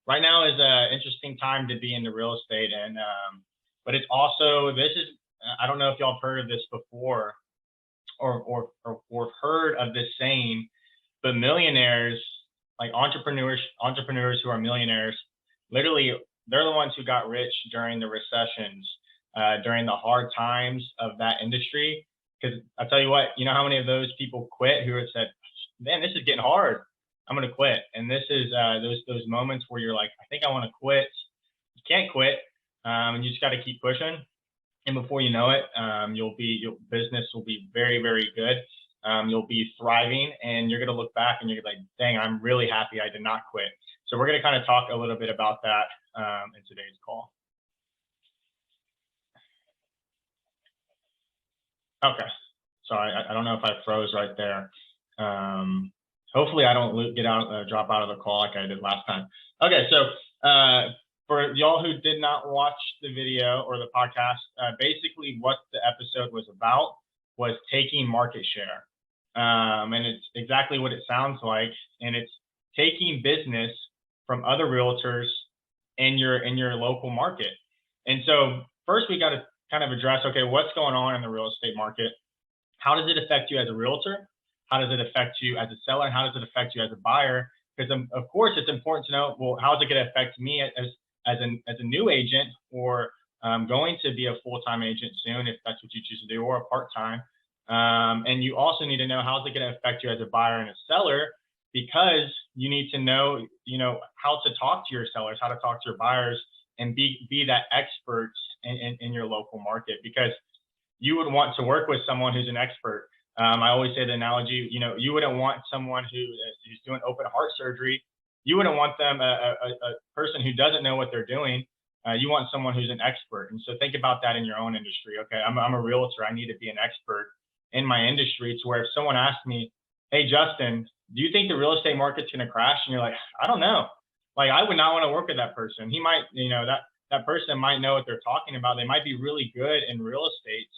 right now is an interesting time to be into real estate, and but it's also, this is, I don't know if y'all have heard of this before, or heard of this saying, but millionaires, like entrepreneurs who are millionaires, literally they're the ones who got rich during the recessions, during the hard times of that industry. Because I tell you what, you know how many of those people quit who have said, man, this is getting hard, I'm going to quit. And this is those moments where you're like, I think I want to quit. You can't quit, and you just got to keep pushing. And before you know it, your business will be very, very good. You'll be thriving, and you're going to look back and you're like, dang, I'm really happy I did not quit. So we're going to kind of talk a little bit about that in today's call. Okay. Sorry, I don't know if I froze right there. Hopefully I don't drop out of the call like I did last time. Okay, so for y'all who did not watch the video or the podcast, basically what the episode was about was taking market share. And it's exactly what it sounds like. And it's taking business from other realtors in your local market. And so first we got to kind of address, okay, what's going on in the real estate market? How does it affect you as a realtor? How does it affect you as a seller? And how does it affect you as a buyer? Because of course it's important to know, well, how is it going to affect me as a new agent, or going to be a full-time agent soon, if that's what you choose to do, or a part-time. And you also need to know, how is it going to affect you as a buyer and a seller, because you need to know, how to talk to your sellers, how to talk to your buyers, and be that expert in your local market, because you would want to work with someone who's an expert. I always say the analogy, you wouldn't want someone who's doing open heart surgery. You wouldn't want them, a person who doesn't know what they're doing. You want someone who's an expert. And so think about that in your own industry. Okay, I'm a realtor. I need to be an expert in my industry, to where if someone asks me, hey, Justin, do you think the real estate market's going to crash? And you're like, I don't know. Like, I would not want to work with that person. He might, that person might know what they're talking about. They might be really good in real estate.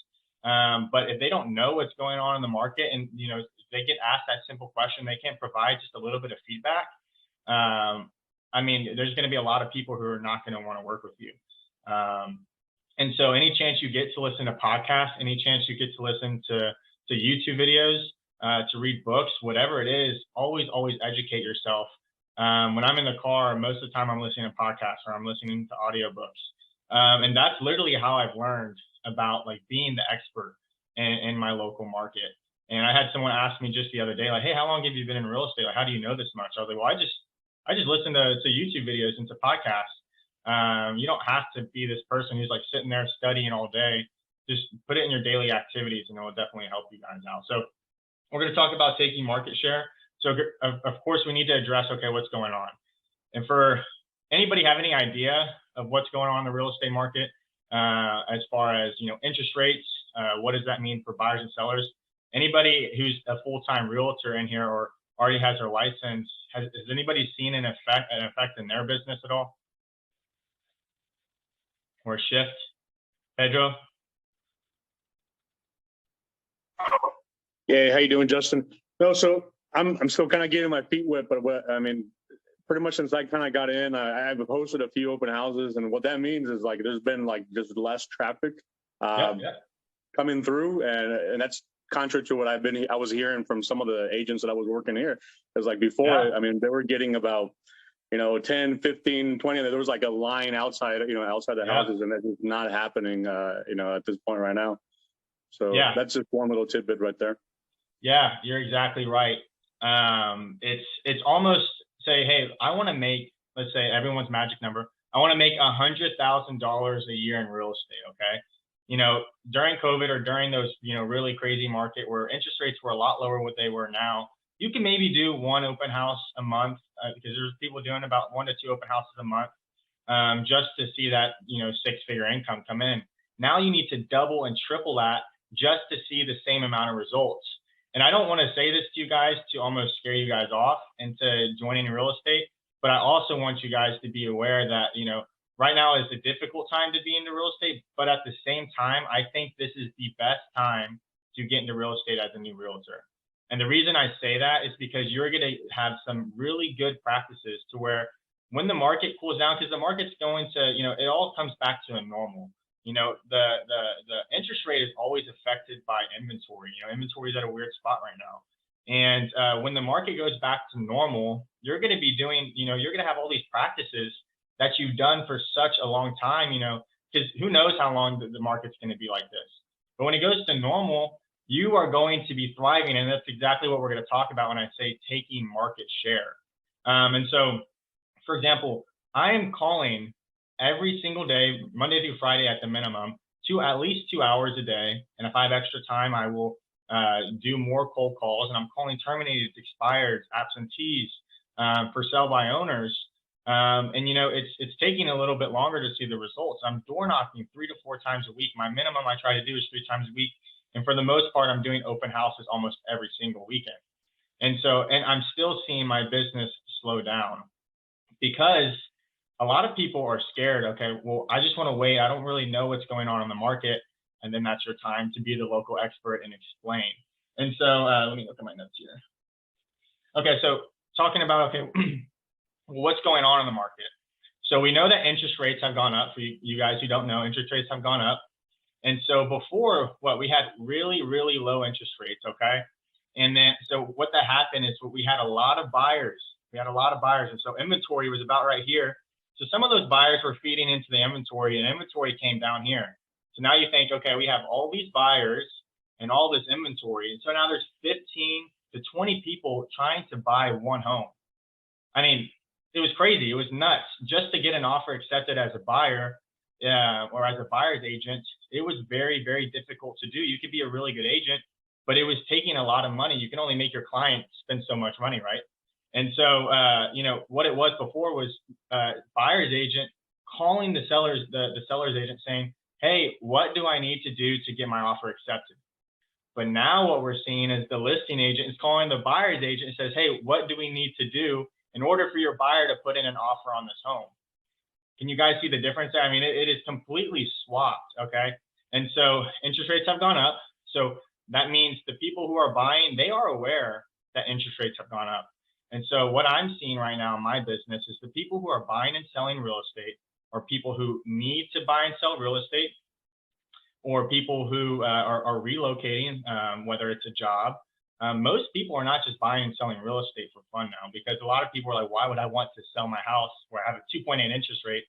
But if they don't know what's going on in the market, and, if they get asked that simple question, they can't provide just a little bit of feedback. There's going to be a lot of people who are not going to want to work with you. And so any chance you get to listen to podcasts, any chance you get to listen to YouTube videos, to read books, whatever it is, always educate yourself. When I'm in the car, most of the time I'm listening to podcasts, or I'm listening to audiobooks. And that's literally how I've learned about, like, being the expert in my local market. And I had someone ask me just the other day, like, hey, how long have you been in real estate? Like, how do you know this much? I was like, well, I just listen to YouTube videos and to podcasts. You don't have to be this person who's like sitting there studying all day. Just put it in your daily activities, and it will definitely help you guys out. So we're going to talk about taking market share. So of course we need to address, okay, what's going on? And for anybody have any idea of what's going on in the real estate market, as far as, interest rates, what does that mean for buyers and sellers? Anybody who's a full-time realtor in here, or already has their license, has anybody seen an effect in their business at all? Or a shift? Pedro? Yeah, how you doing, Justin? No, so I'm still kind of getting my feet wet, but pretty much since I kind of got in, I've hosted a few open houses, and what that means is, like, there's been, like, just less traffic coming through, and that's contrary to what I was hearing from some of the agents that I was working here. Because, like, before, they were getting about 10, 15, 20, there was like a line outside the houses, and that's just not happening, at this point right now. So that's just one little tidbit right there. Yeah, you're exactly right. It's almost, say, hey, I want to make, let's say everyone's magic number, I want to make $100,000 a year in real estate. Okay. During COVID, or during those, really crazy market where interest rates were a lot lower than what they were now, you can maybe do one open house a month, because there's people doing about 1 to 2 open houses a month, just to see that, 6-figure income come in. Now you need to double and triple that just to see the same amount of results. And I don't want to say this to you guys to almost scare you guys off into joining real estate, but I also want you guys to be aware that, right now is a difficult time to be into real estate, but at the same time, I think this is the best time to get into real estate as a new realtor. And the reason I say that is because you're going to have some really good practices to where when the market cools down, because the market's going to, it all comes back to a normal. The interest rate is always affected by inventory. Inventory is at a weird spot right now. And when the market goes back to normal, you're going to be doing, you're going to have all these practices that you've done for such a long time, because who knows how long the market's going to be like this. But when it goes to normal, you are going to be thriving. And that's exactly what we're going to talk about when I say taking market share. And so, for example, I am calling every single day, Monday through Friday at the minimum, to at least 2 hours a day. And if I have extra time, I will do more cold calls. And I'm calling terminated, expired, absentees, for sell by owners. And it's taking a little bit longer to see the results. I'm door knocking 3 to 4 times a week. My minimum I try to do is 3 times a week. And for the most part, I'm doing open houses almost every single weekend. And I'm still seeing my business slow down because a lot of people are scared. Okay, well, I just want to wait. I don't really know what's going on in the market. And then that's your time to be the local expert and explain. And so let me look at my notes here. Okay, so talking about, what's going on in the market? So we know that interest rates have gone up. For you guys who don't know, interest rates have gone up. And so before, we had really, really low interest rates, okay? And then, so what that happened is we had a lot of buyers. And so inventory was about right here. So some of those buyers were feeding into the inventory, and inventory came down here. So now you think, okay, we have all these buyers and all this inventory. And so now there's 15 to 20 people trying to buy one home. I mean, it was crazy. It was nuts. Just to get an offer accepted as a buyer or as a buyer's agent, it was very, very difficult to do. You could be a really good agent, but it was taking a lot of money. You can only make your client spend so much money, right? And so, what it was before was buyer's agent calling the seller's agent saying, hey, what do I need to do to get my offer accepted? But now what we're seeing is the listing agent is calling the buyer's agent and says, hey, what do we need to do in order for your buyer to put in an offer on this home? Can you guys see the difference? I mean, it is completely swapped, okay? And so interest rates have gone up. So that means the people who are buying, they are aware that interest rates have gone up. And so what I'm seeing right now in my business is the people who are buying and selling real estate, or people who need to buy and sell real estate, or people who are relocating, whether it's a job. Most people are not just buying and selling real estate for fun now, because a lot of people are like, why would I want to sell my house where I have a 2.8 interest rate,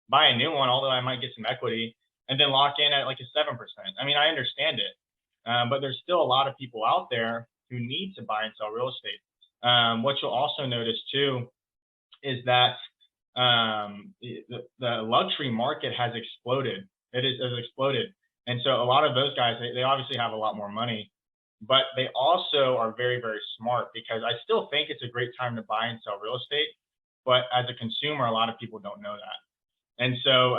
buy a new one, although I might get some equity, and then lock in at like a 7%. I mean, I understand it, but there's still a lot of people out there who need to buy and sell real estate. What you'll also notice too is that the luxury market has exploded. It has exploded. And so a lot of those guys, they obviously have a lot more money, but they also are very, very smart, because I still think it's a great time to buy and sell real estate. But as a consumer, a lot of people don't know that. And so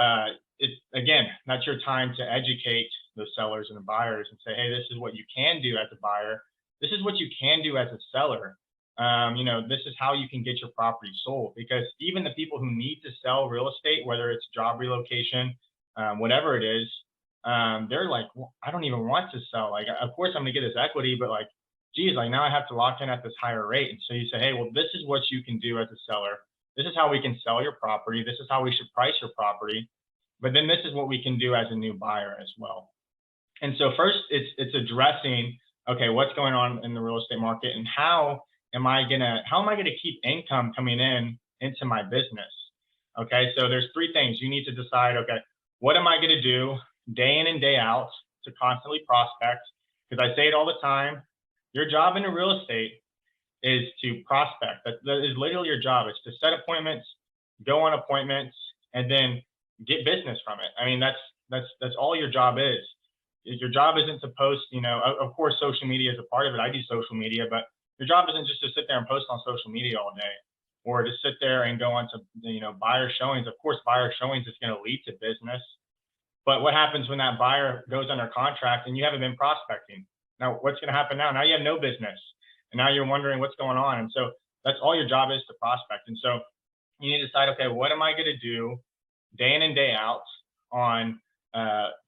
it's, again, that's your time to educate the sellers and the buyers and say, hey, this is what you can do as a buyer. This is what you can do as a seller. This is how you can get your property sold, because even the people who need to sell real estate, whether it's job relocation, whatever it is, they're like, well, I don't even want to sell. Like, of course I'm gonna get this equity, but like, geez, like now I have to lock in at this higher rate. And so you say, hey, well, this is what you can do as a seller. This is how we can sell your property. This is how we should price your property. But then this is what we can do as a new buyer as well. And so first it's addressing, okay, what's going on in the real estate market, and how am I gonna keep income coming into my business? Okay, so there's 3 things you need to decide. Okay, what am I gonna do day in and day out to constantly prospect? Because I say it all the time, your job in real estate is to prospect. That is literally your job. It's to set appointments, go on appointments, and then get business from it. I mean, that's all your job is. Your job isn't to post, of course, social media is a part of it. I do social media, but your job isn't just to sit there and post on social media all day, or to sit there and go on to, buyer showings. Of course, buyer showings is going to lead to business. But what happens when that buyer goes under contract and you haven't been prospecting? Now, what's going to happen now? Now you have no business, and now you're wondering what's going on. And so that's all your job is, to prospect. And so you need to decide, okay, what am I going to do day in and day out on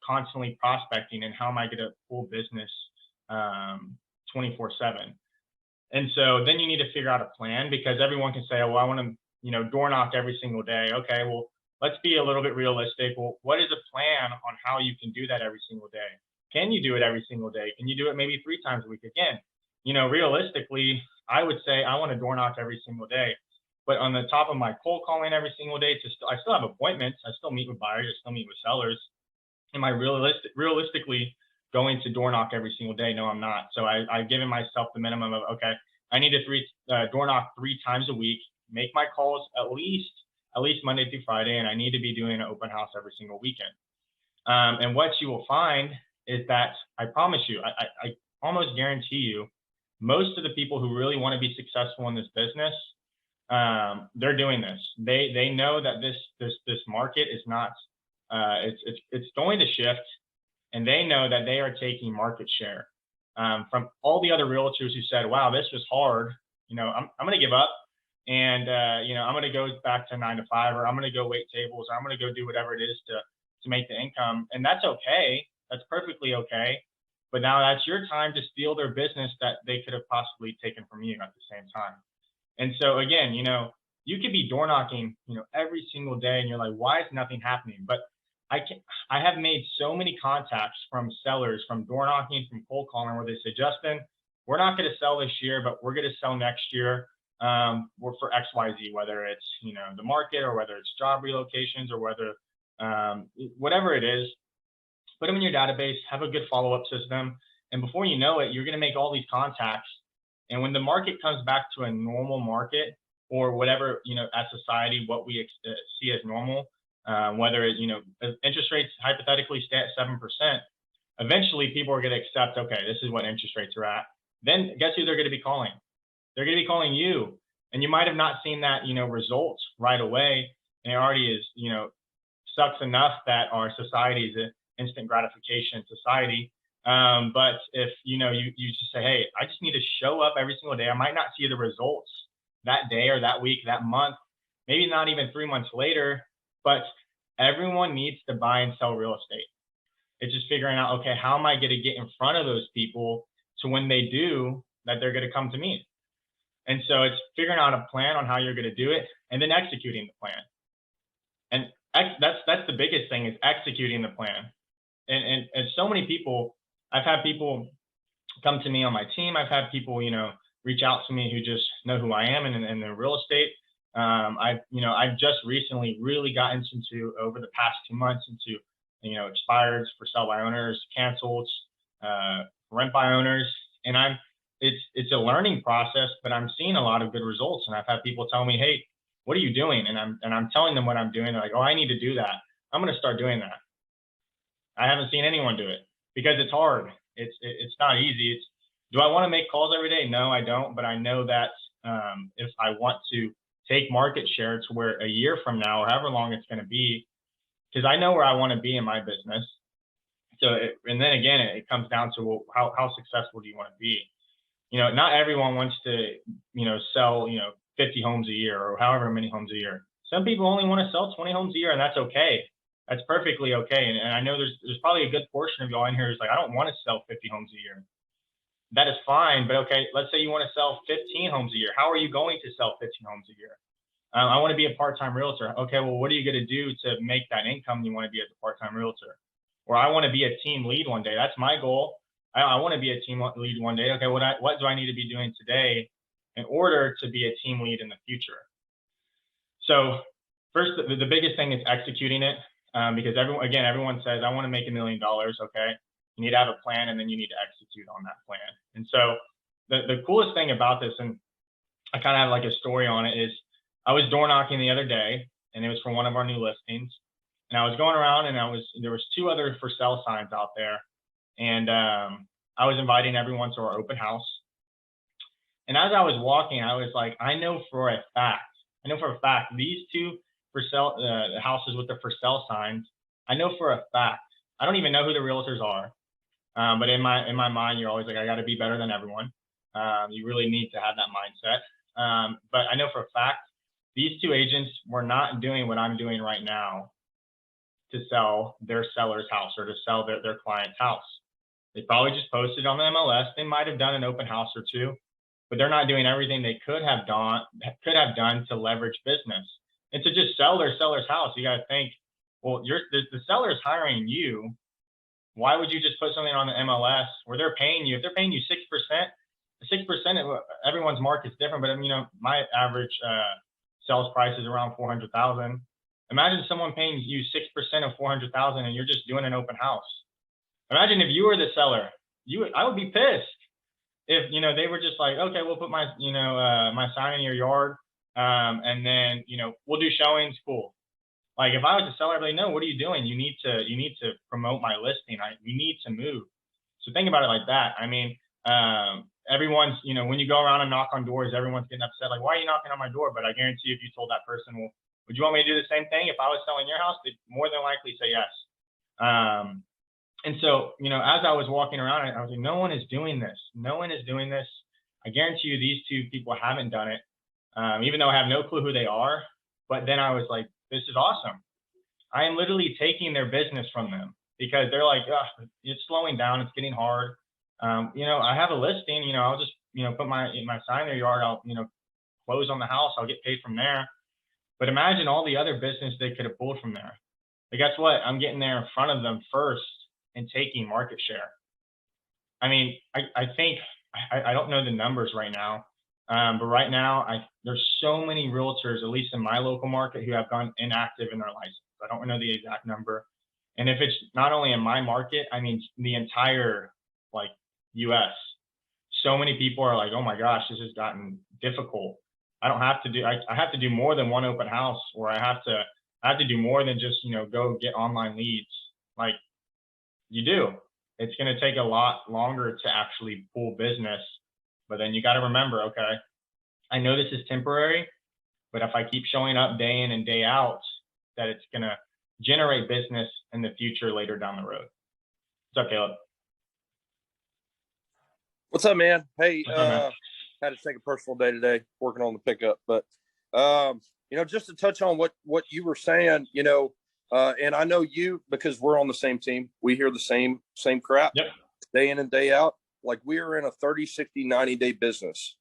constantly prospecting, and how am I going to pull business 24/7? And so then you need to figure out a plan, because everyone can say, oh, well, I want to door knock every single day. Okay, well, let's be a little bit realistic. Well, what is a plan on how you can do that every single day? Can you do it every single day? Can you do it maybe 3 times a week? Again, realistically, I would say I want to door knock every single day. But on the top of my cold calling every single day, I still have appointments. I still meet with buyers. I still meet with sellers. Am I realistically going to door knock every single day? No, I'm not. So I've given myself the minimum of, okay, I need to door knock 3 times a week, make my calls at least Monday through Friday, and I need to be doing an open house every single weekend. And what you will find is that I promise you, I almost guarantee you, most of the people who really want to be successful in this business, they're doing this. They know that this market is not, it's going to shift, and they know that they are taking market share from all the other realtors who said, wow, this was hard. I'm going to give up, and I'm going to go back to 9 to 5, or I'm going to go wait tables, or I'm going to go do whatever it is to make the income. And that's okay. That's perfectly okay. But now that's your time to steal their business that they could have possibly taken from you at the same time. And so again, you could be door knocking, every single day, and you're like, why is nothing happening? But I have made so many contacts from sellers, from door knocking, from cold calling, where they say, Justin, we're not going to sell this year, but we're going to sell next year. We're for XYZ, whether it's, the market, or whether it's job relocations, or whether whatever it is. Put them in your database, have a good follow-up system. And before you know it, you're going to make all these contacts. And when the market comes back to a normal market, or whatever, as society, what we see as normal, whether it, interest rates hypothetically stay at 7%, eventually people are going to accept, okay, this is what interest rates are at. Then guess who they're going to be calling? They're going to be calling you. And you might have not seen that, results right away. And it already is, sucks enough that our society is an instant gratification society. But if, you just say, hey, I just need to show up every single day. I might not see the results that day or that week, that month, maybe not even 3 months later, but everyone needs to buy and sell real estate. It's just figuring out, okay, how am I going to get in front of those people so when they do, that they're going to come to me? And so it's figuring out a plan on how you're going to do it, and then executing the plan. And that's the biggest thing, is executing the plan. And so many people, I've had people come to me on my team. I've had people, reach out to me who just know who I am and their real estate. I've just recently really gotten into, over the past 2 months, into, expireds, for sell by owners, cancels, rent by owners. And it's a learning process, but I'm seeing a lot of good results. And I've had people tell me, hey, what are you doing? And I'm telling them what I'm doing. They're like, oh, I need to do that. I'm going to start doing that. I haven't seen anyone do it because it's hard. It's not easy. Do I want to make calls every day? No, I don't. But I know that if I want to take market share to where a year from now, or however long it's going to be, because I know where I want to be in my business. So, and then again, it comes down to, well, how successful do you want to be? Not everyone wants to, sell, 50 homes a year, or however many homes a year. Some people only want to sell 20 homes a year, and that's okay. That's perfectly okay. And I know there's probably a good portion of y'all in here who's like, I don't want to sell 50 homes a year. That is fine. But okay, let's say you want to sell 15 homes a year. How are you going to sell 15 homes a year? I want to be a part-time realtor. Okay, well, what are you going to do to make that income you want to be as a part-time realtor? Or I want to be a team lead one day. That's my goal. I want to be a team lead one day. Okay, what do I need to be doing today in order to be a team lead in the future? So first, the biggest thing is executing it, because everyone says, I want to make $1 million. Okay, you need to have a plan, and then you need to execute on that plan. And so the coolest thing about this, and I kind of have like a story on it, is I was door knocking the other day, and it was for one of our new listings. And I was going around, and there was 2 other for sale signs out there. And I was inviting everyone to our open house. And as I was walking, I was like, I know for a fact, these 2 for sale houses with the for sale signs, I know for a fact, I don't even know who the realtors are. But in my mind, you're always like, I got to be better than everyone. You really need to have that mindset. But I know for a fact, these 2 agents were not doing what I'm doing right now to sell their seller's house, or to sell their client's house. They probably just posted on the MLS. They might have done an open house or 2, but they're not doing everything they could have done to leverage business. And to just sell their seller's house, you got to think, well, the seller's hiring you. Why would you just put something on the MLS where they're paying you? If they're paying you 6%, 6%, everyone's market's different, but my average sales price is around 400,000. Imagine someone paying you 6% of 400,000 and you're just doing an open house. Imagine if you were the seller, I would be pissed if, they were just like, okay, we'll put my, my sign in your yard. And then, we'll do showings. Cool. Like if I was a seller, I'd be like, no, what are you doing? You need to promote my listing. We need to move. So think about it like that. I mean, everyone's, when you go around and knock on doors, everyone's getting upset. Like, why are you knocking on my door? But I guarantee if you told that person, well, would you want me to do the same thing? If I was selling your house, they'd more than likely say yes. And so, as I was walking around, I was like, no one is doing this. No one is doing this. I guarantee you these two people haven't done it, even though I have no clue who they are. But then I was like, this is awesome. I am literally taking their business from them because they're like, oh, it's slowing down. It's getting hard. I have a listing, I'll just, put my sign in their yard. I'll, close on the house. I'll get paid from there. But imagine all the other business they could have pulled from there. But guess what? I'm getting there in front of them first and taking market share. I mean, I think, I don't know the numbers right now, but right now there's so many realtors, at least in my local market, who have gone inactive in their license. I don't know the exact number. And if it's not only in my market, I mean, the entire US, so many people are like, oh my gosh, this has gotten difficult. I have to do more than one open house, or I have to do more than just, go get online leads. Like you do. It's going to take a lot longer to actually pull business, but then you got to remember, okay, I know this is temporary, but if I keep showing up day in and day out, that it's going to generate business in the future later down the road. What's up, Caleb? What's up, man? Hey, had to take a personal day today working on the pickup, but just to touch on what you were saying, and I know you, because we're on the same team, we hear the same crap. Yep. Day in and day out. Like we are in a 30, 60, 90-day business.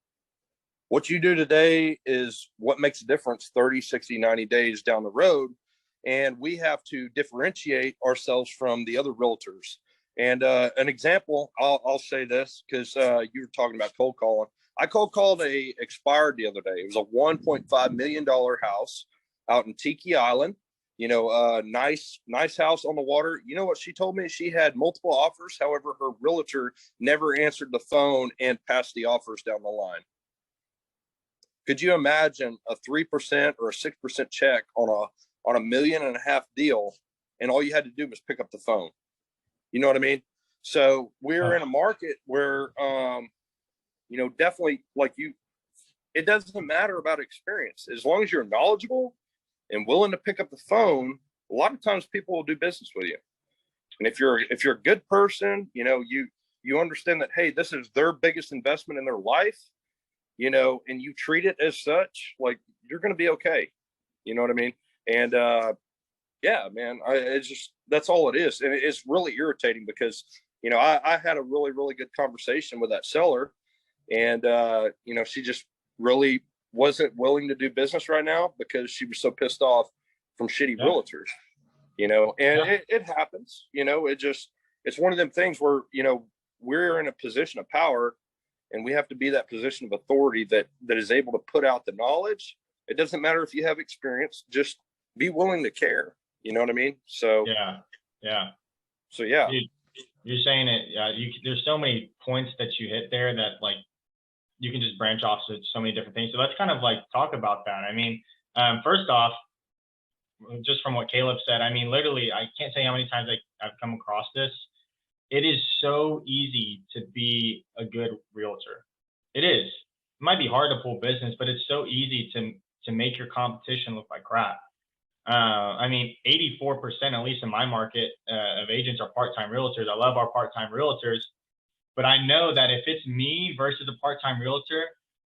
What you do today is what makes a difference 30, 60, 90 days down the road. And we have to differentiate ourselves from the other realtors. And an example, I'll say this because you were talking about cold calling. I cold called a expired the other day. It was a $1.5 million house out in Tiki Island. Nice house on the water. You know what she told me? She had multiple offers. However, her realtor never answered the phone and passed the offers down the line. Could you imagine a 3% or a 6% check on a $1.5 million deal, and all you had to do was pick up the phone? You know what I mean? So we're in a market where, definitely it doesn't matter about experience. As long as you're knowledgeable and willing to pick up the phone, a lot of times people will do business with you. And if you're a good person, you understand that, hey, this is their biggest investment in their life, and you treat it as such, like you're going to be okay. You know what I mean? And, yeah, man, it's just, that's all it is. And it's really irritating because, I had a really, really good conversation with that seller, and, she just really wasn't willing to do business right now because she was so pissed off from shitty realtors, and it happens, it's one of them things where, we're in a position of power and we have to be that position of authority that is able to put out the knowledge. It doesn't matter if you have experience, just be willing to care. You know what I mean? So, yeah. So, yeah. Dude, you're saying it. There's so many points that you hit there that you can just branch off to so many different things. So let's kind of talk about that. I mean, first off, just from what Caleb said, I mean, literally, I can't say how many times I've come across this. It is so easy to be a good realtor. It is. It might be hard to pull business, but it's so easy to make your competition look like crap. I mean, 84%, at least in my market, of agents are part-time realtors. I love our part-time realtors, but I know that if it's me versus a part-time realtor,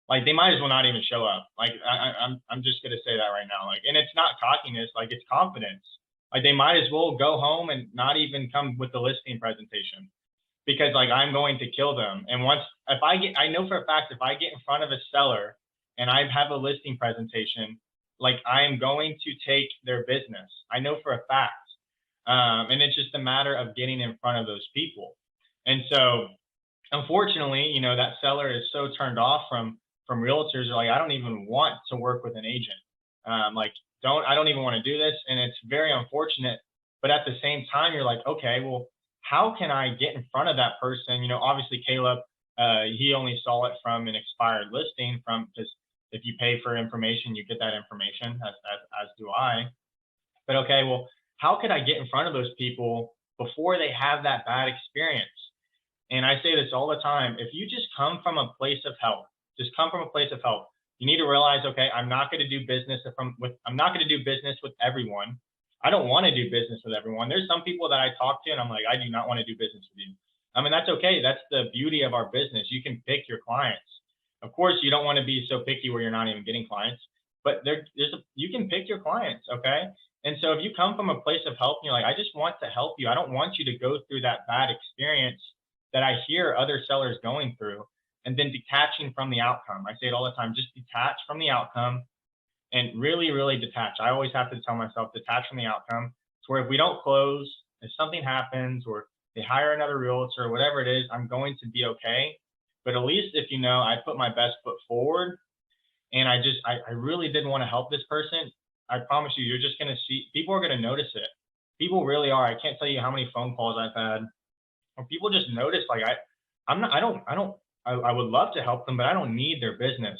they might as well not even show up. I'm just gonna say that right now. And it's not cockiness, it's confidence. They might as well go home and not even come with the listing presentation. because like I'm going to kill them. And I know for a fact, if I get in front of a seller and I have a listing presentation, like I am going to take their business. I know for a fact. And it's just a matter of getting in front of those people. And so unfortunately, you know, that seller is so turned off from realtors. They're like, I don't even want to work with an agent. I don't even want to do this. And it's very unfortunate. But at the same time, you're like, okay, well, how can I get in front of that person? You know, obviously Caleb, he only saw it from an expired listing because if you pay for information, you get that information, as do I. But okay, well, how could I get in front of those people before they have that bad experience? And I say this all the time, if you just come from a place of help, you need to realize, okay, I'm not going to do business with everyone. I don't want to do business with everyone. There's some people that I talk to and I'm like, I do not want to do business with you. I mean, that's okay. That's the beauty of our business. You can pick your clients. Of course, you don't want to be so picky where you're not even getting clients, but you can pick your clients, okay? And so if you come from a place of help and you're like, I just want to help you. I don't want you to go through that bad experience that I hear other sellers going through, and then detaching from the outcome. I say it all the time, just detach from the outcome and really, really detach. I always have to tell myself, detach from the outcome. To where if we don't close, if something happens or they hire another realtor or whatever it is, I'm going to be okay. But at least if you know, I put my best foot forward and I really did want to help this person, I promise you, you're just going to see, people are going to notice it. People really are. I can't tell you how many phone calls I've had where people just notice, like, I would love to help them, but I don't need their business.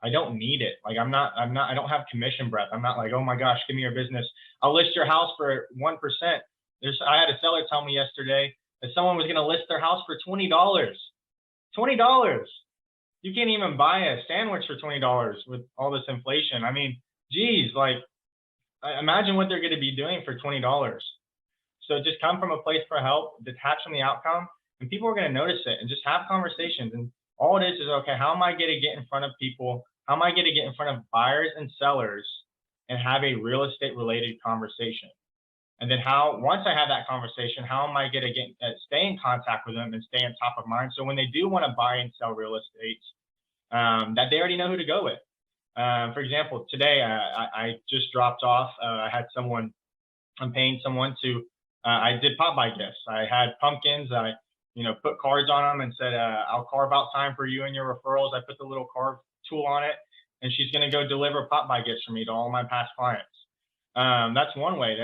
I don't need it. Like, I don't have commission breath. I'm not like, oh my gosh, give me your business. I'll list your house for 1%. I had a seller tell me yesterday that someone was going to list their house for $20. $20. You can't even buy a sandwich for $20 with all this inflation. I mean, geez, like, imagine what they're going to be doing for $20. So just come from a place for help, detach from the outcome, and people are going to notice it, and just have conversations. And all it is, okay, how am I going to get in front of people? How am I going to get in front of buyers and sellers and have a real estate related conversation? And then once I have that conversation, how am I going to stay in contact with them and stay on top of mind? So when they do want to buy and sell real estate, that they already know who to go with. For example, today I just dropped off. I'm paying someone to. I did pop-by gifts. I had pumpkins. I put cards on them and said, I'll carve out time for you and your referrals. I put the little carve tool on it, and she's going to go deliver pop-by gifts for me to all my past clients. That's one way.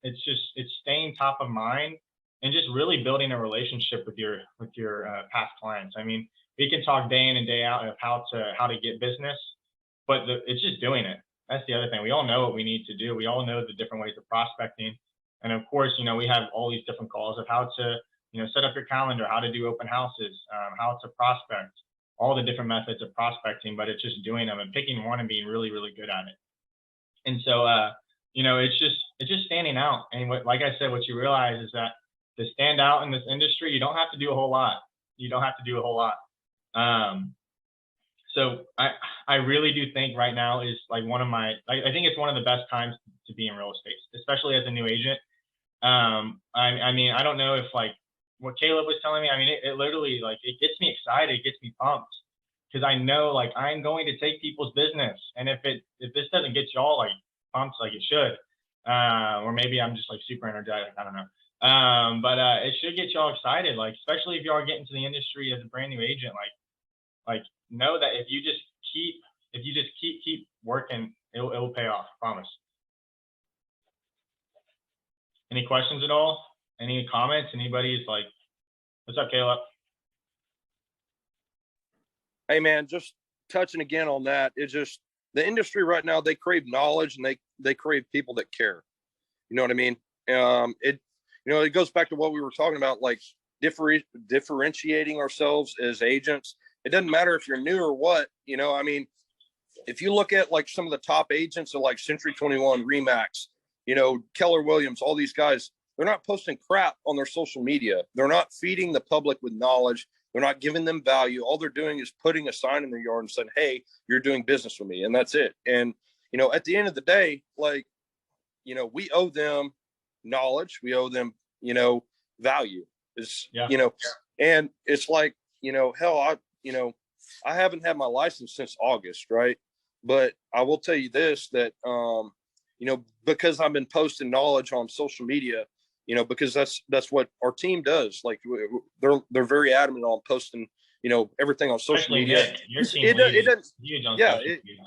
It's staying top of mind and just really building a relationship with your past clients. I mean, we can talk day in and day out of how to get business, but it's just doing it. That's the other thing. We all know what we need to do. We all know the different ways of prospecting. And of course, we have all these different calls of how to, set up your calendar, how to do open houses, how to prospect, all the different methods of prospecting, but it's just doing them and picking one and being really, really good at it. And so, it's just standing out. And like I said, what you realize is that to stand out in this industry, you don't have to do a whole lot. So I really do think right now is like I think it's one of the best times to be in real estate, especially as a new agent. I mean, I don't know if like what Caleb was telling me, I mean, it literally, like, it gets me excited, it gets me pumped, because I know, like, I'm going to take people's business. And if this doesn't get y'all like pumped like it should, or maybe I'm just like super energetic, I don't know. But it should get y'all excited, like, especially if y'all get into the industry as a brand new agent, like know that if you just keep working, it'll pay off, I promise. Any questions at all? Any comments? Anybody's like, what's up, Caleb? Hey man, just touching again on that. It's just the industry right now, they crave knowledge and they crave people that care. You know what I mean? It goes back to what we were talking about, like differentiating ourselves as agents. It doesn't matter if you're new or what, I mean, if you look at like some of the top agents of like Century 21, Remax, Keller Williams, all these guys, they're not posting crap on their social media. They're not feeding the public with knowledge. They're not giving them value. All they're doing is putting a sign in their yard and saying, hey, you're doing business with me. And that's it. And, at the end of the day, like, we owe them knowledge. We owe them, value. Is, Yeah. and it's like, hell, I haven't had my license since August, right? But I will tell you this, that, because I've been posting knowledge on social media, because that's what our team does. Like they're very adamant on posting, everything on social Especially media. Nick, your team It doesn't, huge on yeah, social media.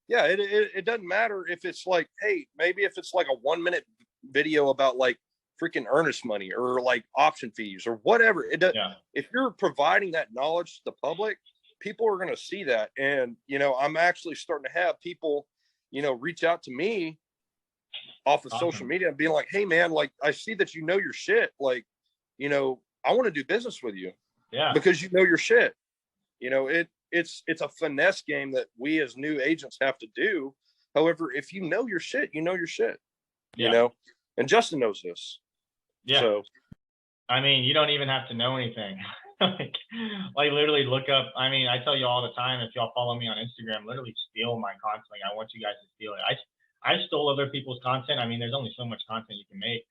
it doesn't matter if it's like, hey, maybe if it's like a 1-minute video about like freaking earnest money or like option fees or whatever. It does. Yeah. If you're providing that knowledge to the public, people are going to see that. And, I'm actually starting to have people, reach out to me off of Awesome. social media and being like, hey man, like I see that you know your shit. Like, I want to do business with you. Yeah. Because you know your shit. It's a finesse game that we as new agents have to do. However, if you know your shit, you know your shit. Yeah. And Justin knows this. Yeah. So, I mean, you don't even have to know anything. like literally look up. I mean, I tell you all the time, if y'all follow me on Instagram, literally steal my content. Like, I want you guys to steal it. I stole other people's content. I mean, there's only so much content you can make.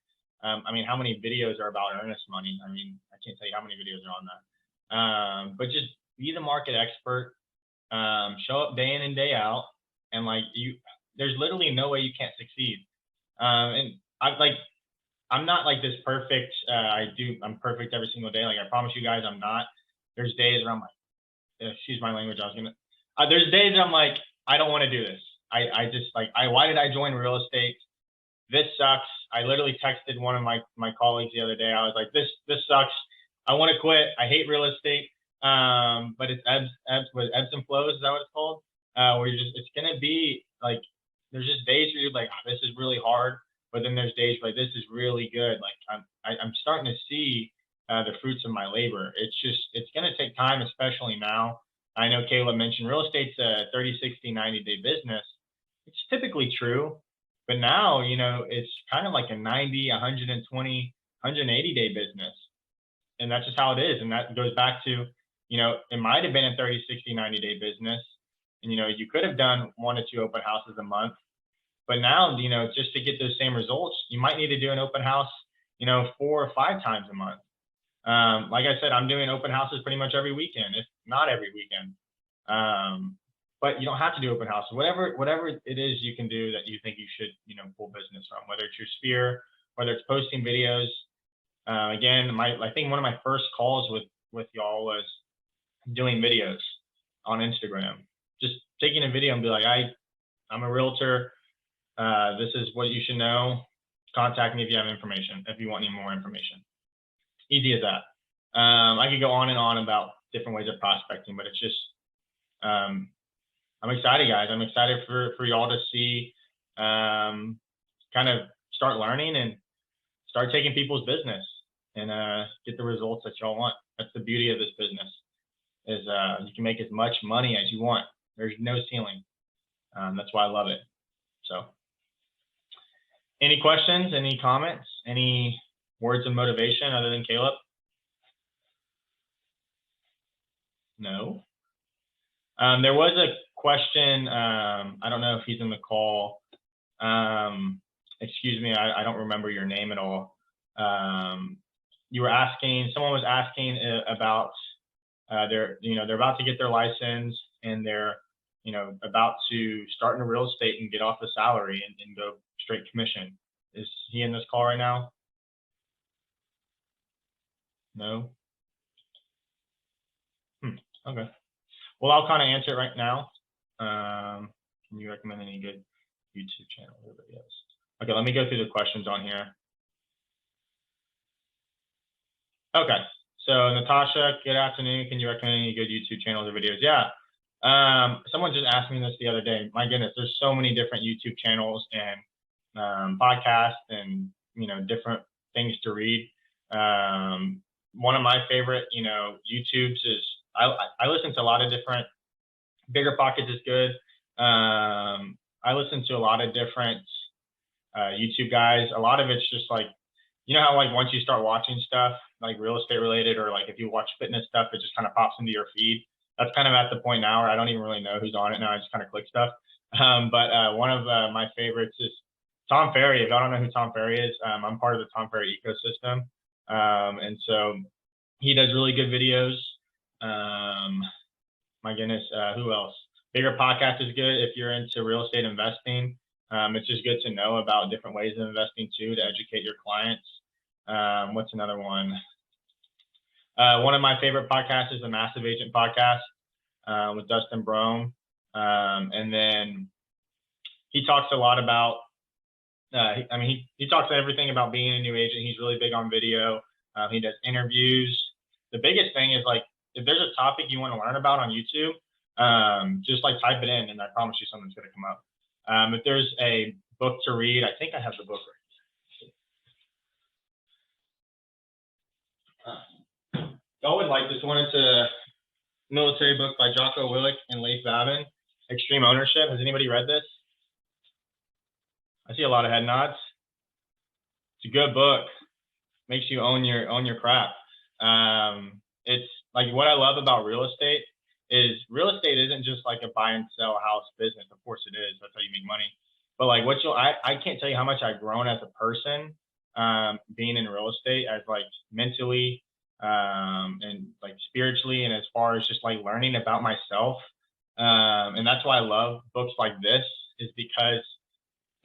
I mean, how many videos are about earnest money? I mean, I can't tell you how many videos are on that. But just be the market expert. Show up day in and day out, and like there's literally no way you can't succeed. And I'm not like this perfect. I'm perfect every single day. Like I promise you guys, I'm not. There's days where I'm like, excuse my language. There's days that I'm like, I don't want to do this. I just like, why did I join real estate? This sucks. I literally texted one of my colleagues the other day. I was like, this sucks. I want to quit. I hate real estate. But it's ebbs and flows. Is that what it's called? Where it's gonna be like, there's just days where you're like, oh, this is really hard. But then there's days like, this is really good. Like I'm starting to see the fruits of my labor. It's gonna take time, especially now. I know Caleb mentioned real estate's a 30, 60, 90-day business. It's typically true, but now, it's kind of like a 90, 120, 180-day business. And that's just how it is. And that goes back to, it might have been a 30, 60, 90-day business. And, you could have done 1 to 2 open houses a month. But now, just to get those same results, you might need to do an open house, 4 or 5 times a month. Like I said, I'm doing open houses pretty much every weekend, if not every weekend. But you don't have to do open houses. Whatever it is you can do that you think you should, pull business from, whether it's your sphere, whether it's posting videos. Again, I think one of my first calls with y'all was doing videos on Instagram. Just taking a video and be like, I'm a realtor. This is what you should know. Contact me if you have information, if you want any more information. Easy as that. I could go on and on about different ways of prospecting, but it's just, I'm excited, guys. I'm excited for y'all to see, kind of start learning and start taking people's business and get the results that y'all want. That's the beauty of this business, is you can make as much money as you want. There's no ceiling. That's why I love it. So, any questions, any comments, any words of motivation other than Caleb? No. There was a question. I don't know if he's in the call. Excuse me, I don't remember your name at all. Someone was asking about they're about to get their license, and they're about to start in real estate and get off the salary and go straight commission. Is he in this call right now? No. Okay. Well, I'll kind of answer it right now. Can you recommend any good YouTube channel or videos? Okay, let me go through the questions on here. Okay, so Natasha, good afternoon. Can you recommend any good YouTube channels or videos? Yeah. Someone just asked me this the other day. My goodness, there's so many different YouTube channels and podcasts and different things to read. One of my favorite YouTubes is I listen to a lot of different. Bigger Pockets is good. I listen to a lot of different YouTube guys. A lot of it's just like, how like once you start watching stuff like real estate related, or like if you watch fitness stuff, it just kind of pops into your feed. That's kind of at the point now where I don't even really know who's on it now. I just kind of click stuff. But one of my favorites is Tom Ferry. If y'all don't know who Tom Ferry is, I'm part of the Tom Ferry ecosystem. And so he does really good videos. My goodness, who else? Bigger Podcast is good if you're into real estate investing. It's just good to know about different ways of investing too, to educate your clients. What's another one? One of my favorite podcasts is the Massive Agent Podcast with Dustin Brome. And then he talks a lot about, he talks everything about being a new agent. He's really big on video. He does interviews. The biggest thing is, like, if there's a topic you want to learn about on YouTube, just like type it in and I promise you something's going to come up. If there's a book to read, I think I have the book right. Y'all would like this one. It's a military book by Jocko Willink and Leif Babin, Extreme Ownership. Has anybody read this? I see a lot of head nods. It's a good book. Makes you own your crap. It's like, what I love about real estate isn't just like a buy and sell house business. Of course it is. That's how you make money. But like I can't tell you how much I've grown as a person, being in real estate, as like mentally, and like spiritually, and as far as just like learning about myself. And that's why I love books like this, is because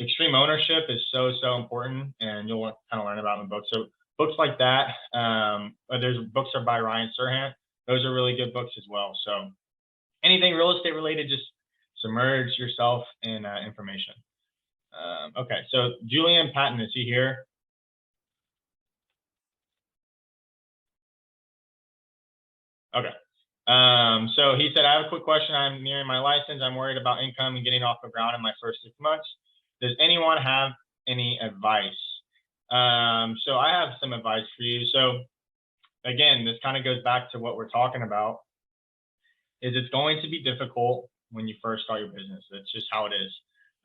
extreme ownership is so important, and you'll kind of learn about in the book. So books like that, there's books are by Ryan Serhant. Those are really good books as well. So anything real estate related, just submerge yourself in information. Okay, so Julian Patton, is he here? Okay. So he said, I have a quick question. I'm nearing my license. I'm worried about income and getting off the ground in my first 6 months. Does anyone have any advice? So I have some advice for you. So again, this kind of goes back to what we're talking about, is it's going to be difficult when you first start your business. That's just how it is.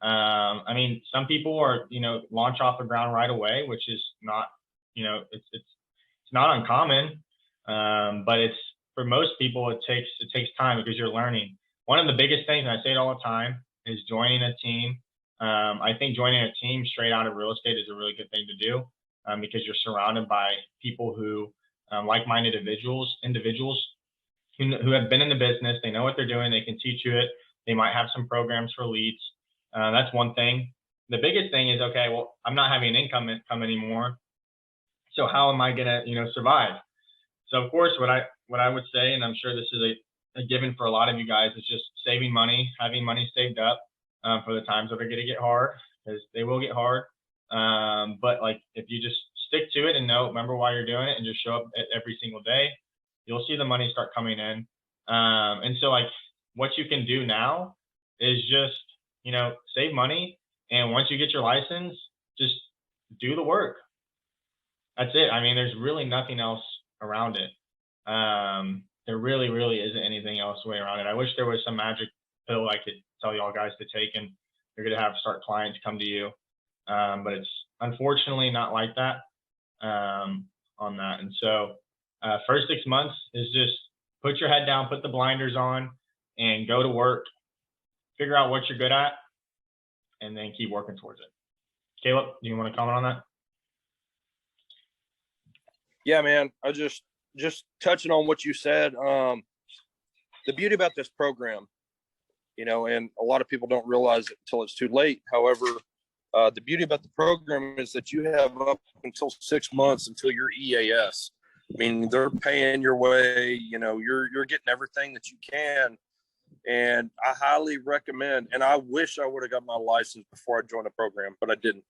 I mean, some people are, launch off the ground right away, which is not, it's not uncommon. But for most people, it takes time, because you're learning. One of the biggest things, and I say it all the time, is joining a team. I think joining a team straight out of real estate is a really good thing to do, because you're surrounded by people who, like-minded individuals who have been in the business. They know what they're doing. They can teach you it. They might have some programs for leads. That's one thing. The biggest thing is, okay, well, I'm not having an income anymore. So how am I gonna, survive? So of course, what I would say, and I'm sure this is a given for a lot of you guys, is just saving money, having money saved up for the times that are going to get hard, because they will get hard. But like, if you just stick to it and remember why you're doing it, and just show up every single day, you'll see the money start coming in. And so like, what you can do now is just, save money. And once you get your license, just do the work. That's it. I mean, there's really nothing else around it. There really isn't anything else way around it. I wish there was some magic pill I could tell y'all guys to take, and you're going to start clients come to you. But it's unfortunately not like that on that. And so first 6 months is just put your head down, put the blinders on, and go to work. Figure out what you're good at, and then keep working towards it. Caleb, do you want to comment on that? Yeah, man. I just touching on what you said. The beauty about this program, and a lot of people don't realize it until it's too late. However, the beauty about the program is that you have up until 6 months until your EAS. I mean, they're paying your way. You're getting everything that you can. And I highly recommend, and I wish I would have got my license before I joined the program, but I didn't.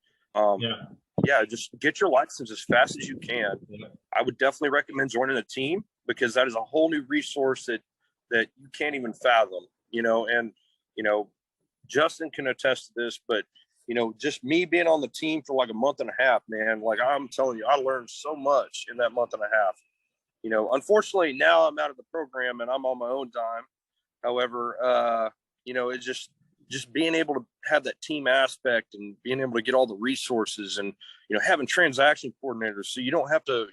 Just get your license as fast as you can. Yeah. I would definitely recommend joining a team, because that is a whole new resource that you can't even fathom, and, Justin can attest to this, but, just me being on the team for like a month and a half, man, like I'm telling you, I learned so much in that month and a half. Unfortunately now I'm out of the program and I'm on my own dime. However, it's just being able to have that team aspect and being able to get all the resources, and having transaction coordinators, so you don't have to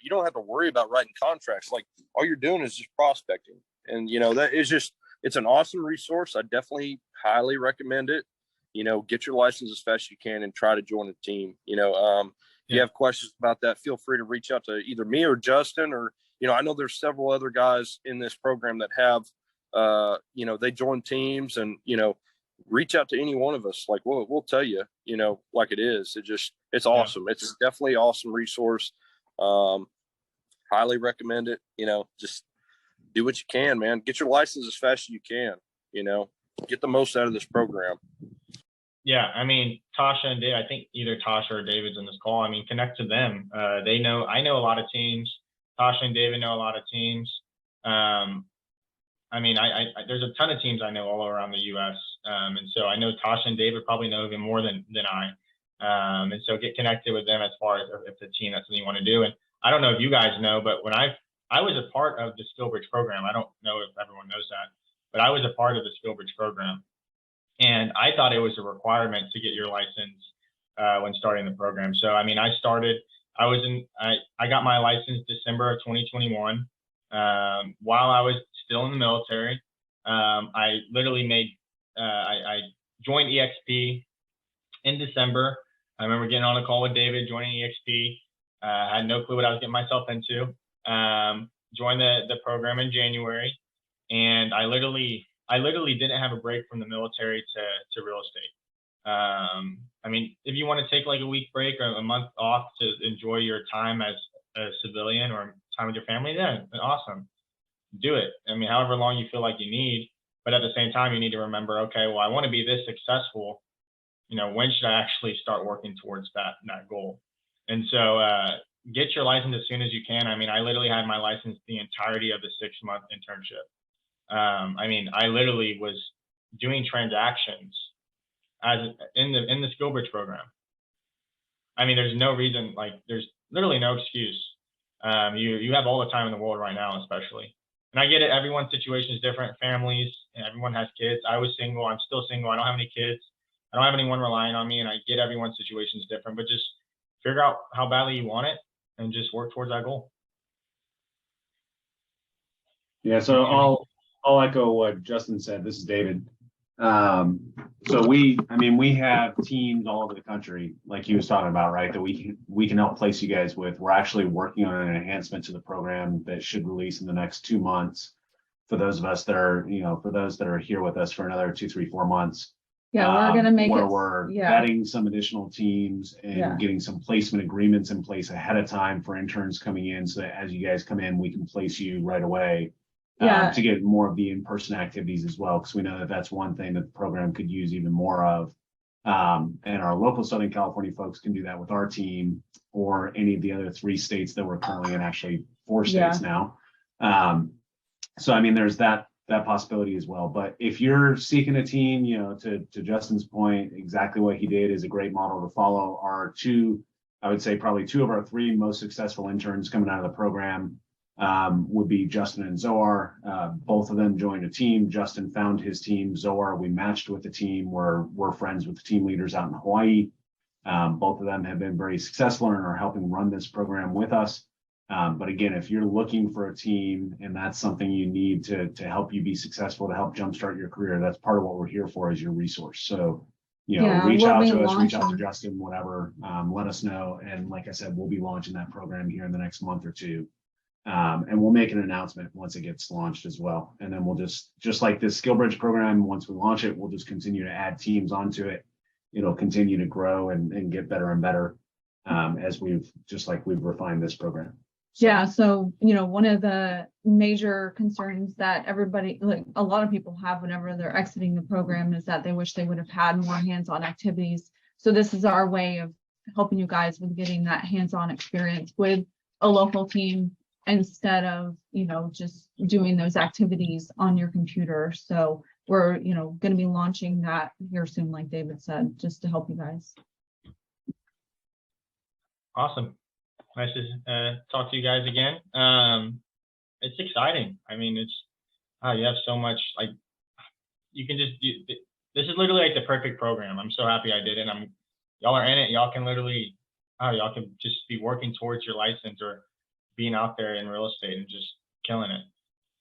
worry about writing contracts. Like, all you're doing is just prospecting, and that is it's an awesome resource. I definitely highly recommend it. Get your license as fast as you can and try to join a team. you have questions about that, feel free to reach out to either me or Justin, or, I know there's several other guys in this program that have, they join teams, and, reach out to any one of us. Like, we'll tell you, like it is. It's awesome. Yeah. It's definitely an awesome resource. Highly recommend it. Just do what you can, man. Get your license as fast as you can, get the most out of this program. Yeah. I mean, Tasha and Dave, I think either Tasha or David's in this call. I mean, connect to them. I know a lot of teams. Tasha and David know a lot of teams. I mean, there's a ton of teams I know all around the U.S. And so I know Tasha and David probably know even more than I. And so get connected with them as far as if the team, that's something you want to do. And I don't know if you guys know, but when I was a part of the SkillBridge program, I don't know if everyone knows that, but I was a part of the SkillBridge program. And I thought it was a requirement to get your license when starting the program. So, I mean, I got my license December of 2021 while I was still in the military. I literally I joined EXP in December. I remember getting on a call with David, joining EXP. I had no clue what I was getting myself into. Joined the program in January, and I literally didn't have a break from the military to real estate. I mean, if you want to take like a week break or a month off to enjoy your time as a civilian or time with your family, then awesome. Do it. I mean, however long you feel like you need, but at the same time, you need to remember, okay, well, I want to be this successful. When should I actually start working towards that goal? And so get your license as soon as you can. I mean, I literally had my license the entirety of the 6-month internship. I mean, I literally was doing transactions in the SkillBridge program. I mean, there's no reason, there's literally no excuse. You have all the time in the world right now, especially. And I get it. Everyone's situation is different. Families, and everyone has kids. I was single. I'm still single. I don't have any kids. I don't have anyone relying on me. And I get everyone's situation is different, but just figure out how badly you want it and just work towards that goal. Yeah. So I'll echo what Justin said. This is David. So we have teams all over the country, like he was talking about, right? That we can help place you guys with. We're actually working on an enhancement to the program that should release in the next 2 months. For those of us that are, for those that are here with us for another 2, 3, 4 months. Yeah, we're going to make where we're vetting some additional teams and getting some placement agreements in place ahead of time for interns coming in, so that as you guys come in, we can place you right away. To get more of the in-person activities as well, because we know that that's one thing that the program could use even more of. And our local Southern California folks can do that with our team or any of the other 3 states that we're currently in, actually 4 states now. So, I mean, there's that possibility as well. But if you're seeking a team, to Justin's point, exactly what he did is a great model to follow. Our 2, I would say probably 2 of our 3 most successful interns coming out of the program would be Justin and Zohar. Both of them joined a team. Justin found his team. Zohar, we matched with the team. We're friends with the team leaders out in Hawaii. Both of them have been very successful and are helping run this program with us. But again, if you're looking for a team and that's something you need to help you be successful, to help jumpstart your career, that's part of what we're here for, is your resource. So, reach out to us, reach out to Justin, whatever, let us know. And like I said, we'll be launching that program here in the next month or 2. And we'll make an announcement once it gets launched as well. And then we'll just like this SkillBridge program, once we launch it, we'll just continue to add teams onto it. It'll continue to grow and get better and better as we've refined this program. So, one of the major concerns that everybody, a lot of people have whenever they're exiting the program, is that they wish they would have had more hands-on activities. So this is our way of helping you guys with getting that hands-on experience with a local team, instead of, just doing those activities on your computer. So we're, going to be launching that here soon, like David said, just to help you guys. Awesome. Nice to talk to you guys again. It's exciting. I mean, you have so much, you can just do, this is literally like the perfect program. I'm so happy I did it. Y'all are in it. Y'all can literally, y'all can just be working towards your license or being out there in real estate and just killing it,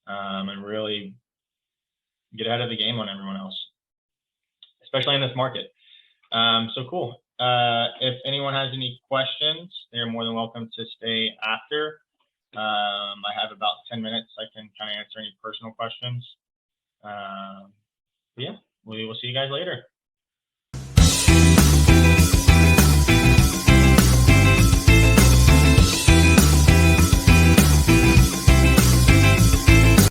and really get ahead of the game on everyone else, especially in this market. So cool. If anyone has any questions, they're more than welcome to stay after. I have about 10 minutes. I can kind of answer any personal questions. But yeah, we will see you guys later.